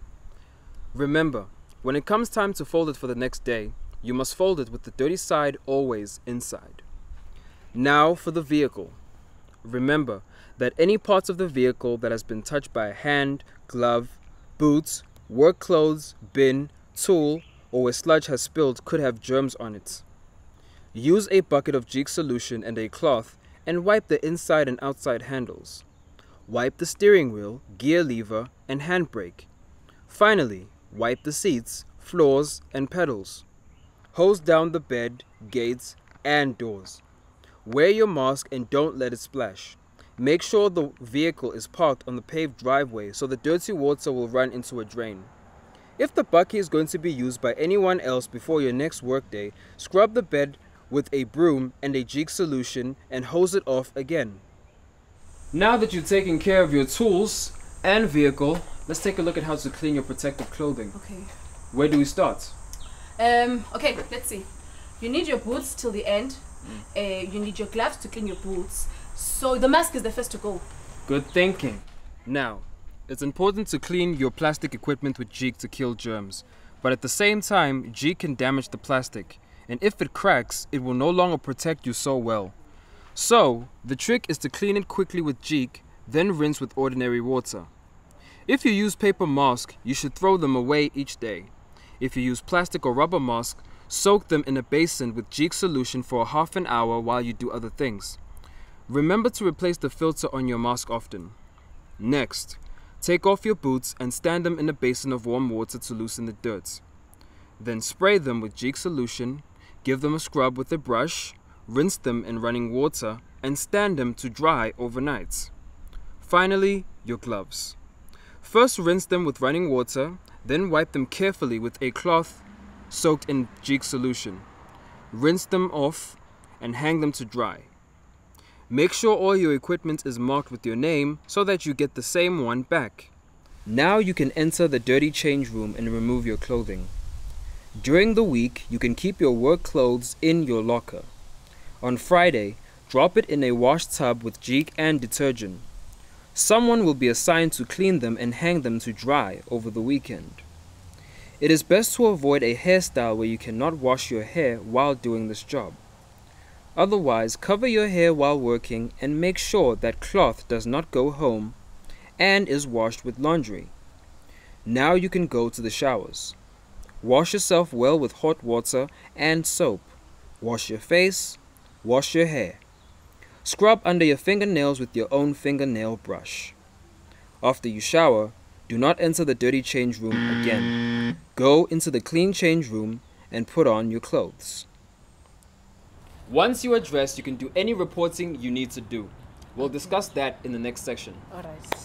Remember, when it comes time to fold it for the next day, you must fold it with the dirty side always inside. Now for the vehicle. Remember that any parts of the vehicle that has been touched by a hand, glove, boots, work clothes, bin, tool, or where sludge has spilled could have germs on it. Use a bucket of Jig solution and a cloth and wipe the inside and outside handles. Wipe the steering wheel, gear lever, and handbrake. Finally, wipe the seats, floors, and pedals. Hose down the bed, gates, and doors. Wear your mask and don't let it splash. Make sure the vehicle is parked on the paved driveway so the dirty water will run into a drain. If the bucket is going to be used by anyone else before your next workday, scrub the bed with a broom and a Jig solution and hose it off again. Now that you've taken care of your tools and vehicle, let's take a look at how to clean your protective clothing. Okay. Where do we start? Okay, let's see. You need your boots till the end. You need your gloves to clean your boots. So the mask is the first to go. Good thinking. Now, it's important to clean your plastic equipment with Jig to kill germs. But at the same time, Jig can damage the plastic. And if it cracks, it will no longer protect you so well. So, the trick is to clean it quickly with Jig, then rinse with ordinary water. If you use paper masks, you should throw them away each day. If you use plastic or rubber masks, soak them in a basin with Jig solution for half an hour while you do other things. Remember to replace the filter on your mask often. Next, take off your boots and stand them in a basin of warm water to loosen the dirt. Then spray them with Jig solution, give them a scrub with a brush, rinse them in running water, and stand them to dry overnight. Finally, your gloves. First rinse them with running water, then wipe them carefully with a cloth soaked in Jig solution. Rinse them off and hang them to dry. Make sure all your equipment is marked with your name so that you get the same one back. Now you can enter the dirty change room and remove your clothing. During the week, you can keep your work clothes in your locker. On Friday, drop it in a wash tub with Jig and detergent. Someone will be assigned to clean them and hang them to dry over the weekend. It is best to avoid a hairstyle where you cannot wash your hair while doing this job. Otherwise, cover your hair while working and make sure that cloth does not go home and is washed with laundry. Now you can go to the showers. Wash yourself well with hot water and soap. Wash your face. Wash your hair. Scrub under your fingernails with your own fingernail brush. After you shower, do not enter the dirty change room again. Go into the clean change room and put on your clothes. Once you are dressed, you can do any reporting you need to do. We'll discuss that in the next section. Alright.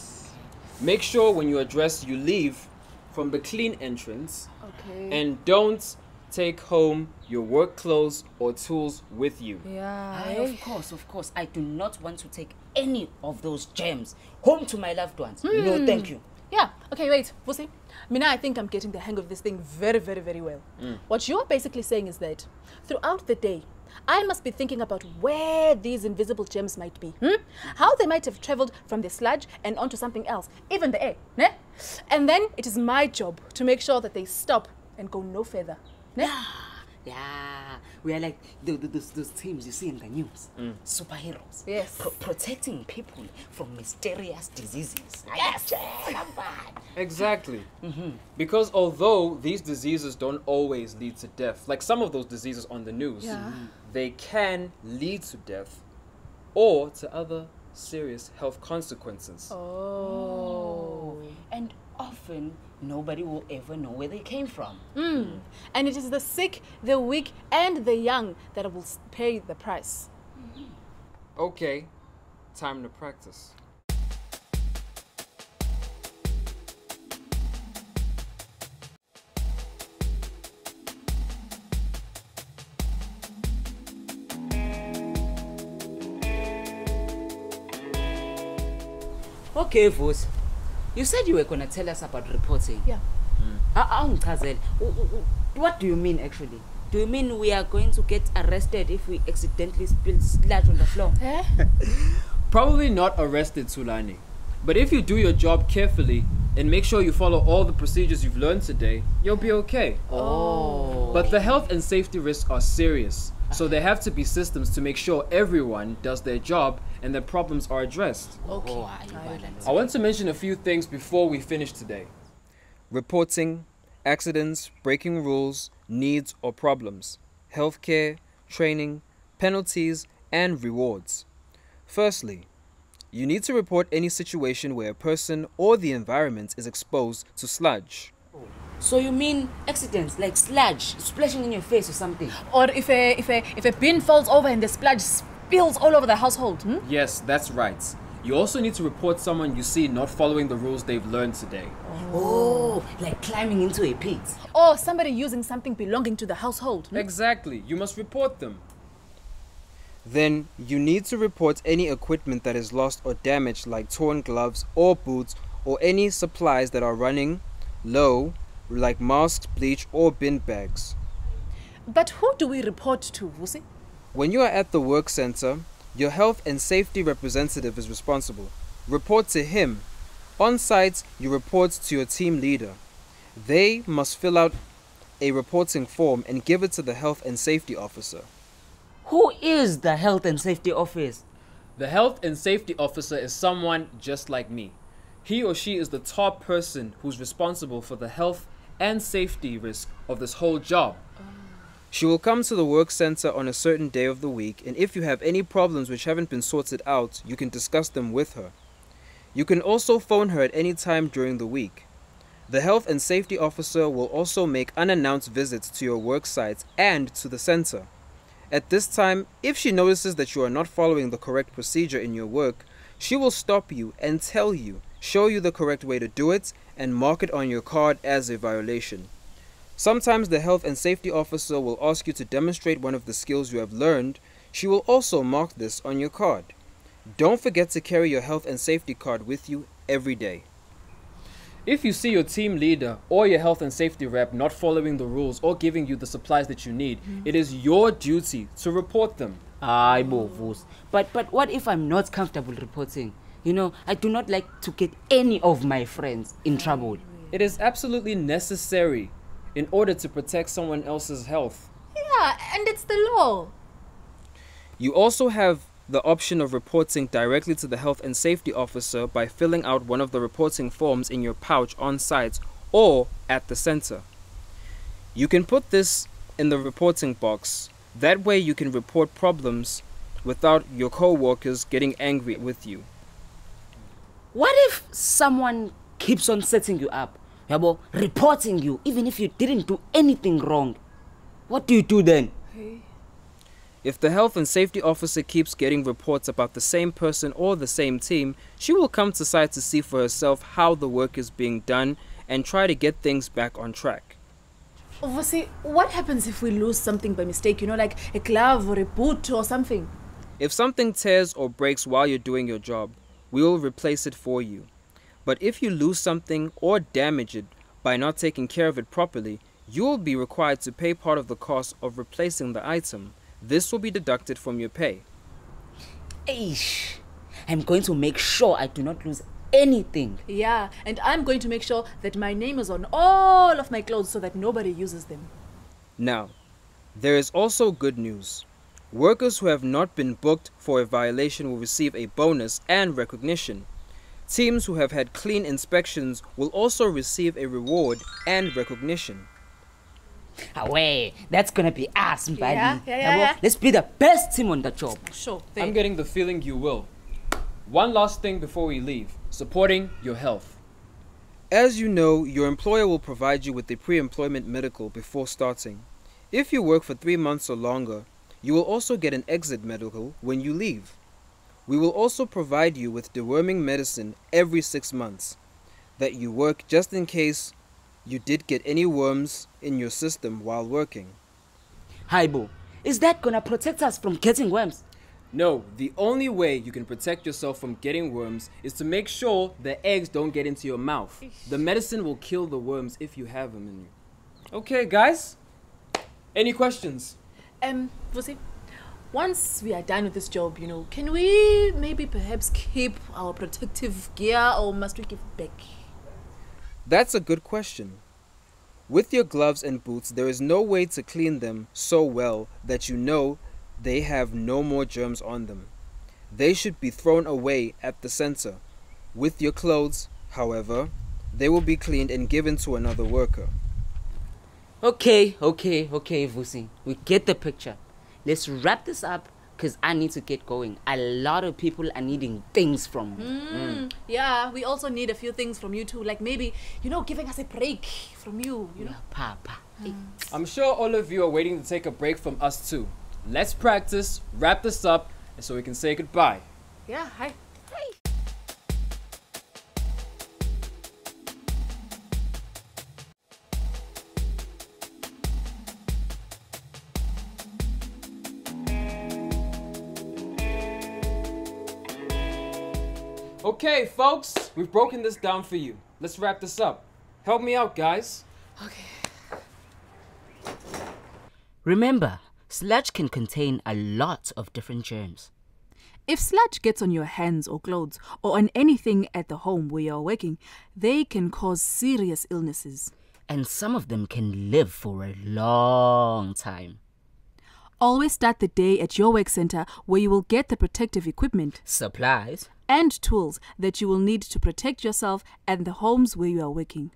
Make sure when you are dressed, you leave from the clean entrance. Okay. And don't take home your work clothes or tools with you. Yeah. Of course. I do not want to take any of those gems home to my loved ones. No, thank you. Yeah. Okay, wait. Vusi. Mina, I think I'm getting the hang of this thing very, very, very well. What you're basically saying is that throughout the day, I must be thinking about where these invisible gems might be. How they might have traveled from the sludge and onto something else, even the air. Ne? And then it is my job to make sure that they stop and go no further. Ne? Yeah, we are like those teams you see in the news. Superheroes. Yes. Protecting people from mysterious diseases. Yes. Exactly. Because although these diseases don't always lead to death, like some of those diseases on the news, they can lead to death or to other serious health consequences. Oh. And often nobody will ever know where they came from. And it is the sick, the weak, and the young that will pay the price. Okay, Time to practice. Okay, Vos. You said you were going to tell us about reporting. Yeah. What do you mean, actually? Do you mean we are going to get arrested if we accidentally spill sludge on the floor? Eh? Probably not arrested, Tulani. But if you do your job carefully and make sure you follow all the procedures you've learned today, you'll be okay. Oh. But the health and safety risks are serious, so there have to be systems to make sure everyone does their job and that problems are addressed. Okay. I want to mention a few things before we finish today. Reporting, accidents, breaking rules, needs or problems, healthcare, training, penalties, and rewards. Firstly, you need to report any situation where a person or the environment is exposed to sludge. So you mean accidents like sludge splashing in your face or something? Or if a bin falls over and the spludge spills all over the household. Yes, that's right. You also need to report someone you see not following the rules they've learned today. Oh, like climbing into a pit. Or somebody using something belonging to the household. Exactly. You must report them. Then you need to report any equipment that is lost or damaged, like torn gloves or boots, or any supplies that are running low, like masks, bleach, or bin bags. But who do we report to, Vusi? When you are at the work center, your health and safety representative is responsible. Report to him. On site, you report to your team leader. They must fill out a reporting form and give it to the health and safety officer. Who is the health and safety officer? The health and safety officer is someone just like me. He or she is the top person who's responsible for the health and safety risk of this whole job. She will come to the work center on a certain day of the week, and if you have any problems which haven't been sorted out, you can discuss them with her. You can also phone her at any time during the week. The health and safety officer will also make unannounced visits to your work site and to the center. At this time, if she notices that you are not following the correct procedure in your work, she will stop you and tell you, show you the correct way to do it, and mark it on your card as a violation. Sometimes the health and safety officer will ask you to demonstrate one of the skills you have learned. She will also mark this on your card. Don't forget to carry your health and safety card with you every day. If you see your team leader or your health and safety rep not following the rules or giving you the supplies that you need, it is your duty to report them. But what if I'm not comfortable reporting? You know, I do not like to get any of my friends in trouble. It is absolutely necessary in order to protect someone else's health. Yeah, and it's the law. You also have the option of reporting directly to the health and safety officer by filling out one of the reporting forms in your pouch on site or at the center. You can put this in the reporting box. That way you can report problems without your co-workers getting angry with you. What if someone keeps on setting you up, reporting you even if you didn't do anything wrong? What do you do then? If the health and safety officer keeps getting reports about the same person or the same team, she will come to site to see for herself how the work is being done and try to get things back on track. Vusi, what happens if we lose something by mistake, like a glove or a boot or something? If something tears or breaks while you're doing your job, we will replace it for you. But if you lose something or damage it by not taking care of it properly, you will be required to pay part of the cost of replacing the item. This will be deducted from your pay. Eish, I'm going to make sure I do not lose anything. Yeah, and I'm going to make sure that my name is on all of my clothes so that nobody uses them. Now, there is also good news. Workers who have not been booked for a violation will receive a bonus and recognition. Teams who have had clean inspections will also receive a reward and recognition. Away, that's gonna be us, buddy. Yeah. Let's be the best team on the job. Sure. I'm getting the feeling you will. One last thing before we leave. Supporting your health. As you know, your employer will provide you with a pre-employment medical before starting. If you work for 3 months or longer, you will also get an exit medical when you leave. We will also provide you with deworming medicine every 6 months that you work just in case you did get any worms in your system while working. Haibo, is that gonna protect us from getting worms? No, the only way you can protect yourself from getting worms is to make sure the eggs don't get into your mouth. The medicine will kill the worms if you have them in you. Okay, guys? Any questions? Vusi, once we are done with this job, can we maybe perhaps keep our protective gear or must we give it back? That's a good question. With your gloves and boots, there is no way to clean them so well that you know they have no more germs on them. They should be thrown away at the center. With your clothes, however, they will be cleaned and given to another worker. Okay, Vusi. We get the picture. Let's wrap this up because I need to get going. A lot of people are needing things from me. Yeah, we also need a few things from you too. Like maybe, giving us a break from you, Yeah, Papa. I'm sure all of you are waiting to take a break from us too. Let's practice, wrap this up, and so we can say goodbye. Yeah, hi. Okay, folks, we've broken this down for you. Let's wrap this up. Help me out, guys. Okay. Remember, sludge can contain a lot of different germs. If sludge gets on your hands or clothes or on anything at the home where you're working, they can cause serious illnesses. And some of them can live for a long time. Always start the day at your work center where you will get the protective equipment Supplies. and tools that you will need to protect yourself and the homes where you are working.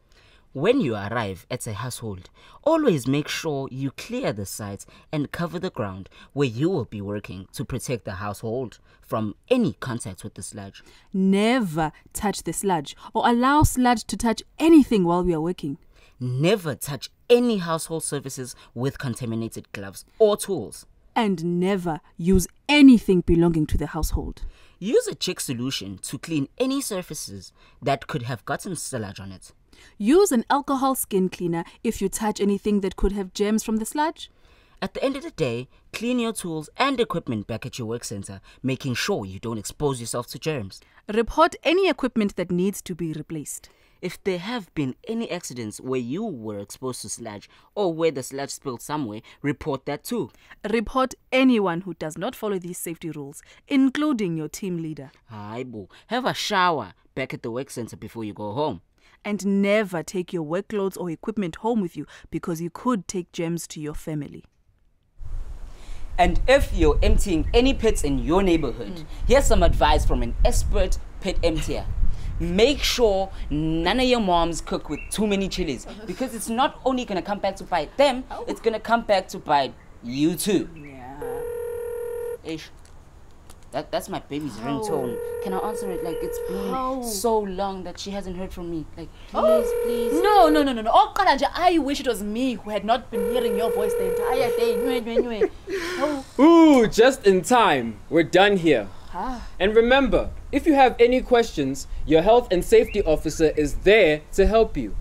When you arrive at a household, always make sure you clear the sites and cover the ground where you will be working to protect the household from any contact with the sludge. Never touch the sludge or allow sludge to touch anything while we are working. Never touch any household surfaces with contaminated gloves or tools. And never use anything belonging to the household. Use a Chick solution to clean any surfaces that could have gotten sludge on it. Use an alcohol skin cleaner if you touch anything that could have germs from the sludge. At the end of the day, clean your tools and equipment back at your work center, making sure you don't expose yourself to germs. Report any equipment that needs to be replaced. If there have been any accidents where you were exposed to sludge or where the sludge spilled somewhere, report that too. Report anyone who does not follow these safety rules, including your team leader. Haibo, have a shower back at the work center before you go home. And never take your work clothes or equipment home with you because you could take germs to your family. And if you're emptying any pits in your neighborhood, here's some advice from an expert pit emptier. Make sure none of your moms cook with too many chilies because it's not only going to come back to bite them, it's going to come back to bite you too. Yeah. Ish. That's my baby's ringtone. Can I answer it? Like, it's been so long that she hasn't heard from me. Like, please. No. Oh, Kalanja, I wish it was me who had not been hearing your voice the entire day. Ooh, just in time. We're done here. And remember, if you have any questions, your health and safety officer is there to help you.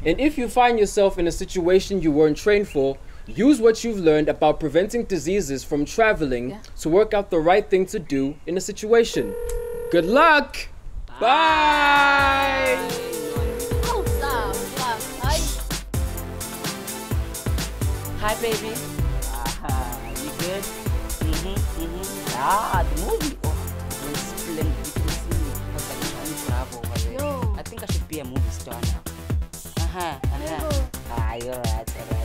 And if you find yourself in a situation you weren't trained for, use what you've learned about preventing diseases from traveling to work out the right thing to do in a situation. Good luck! Bye! Hi, baby. You good? The movie. Oh, it's splendid. You can see me. I was like, bravo. I think I should be a movie star now. You're right.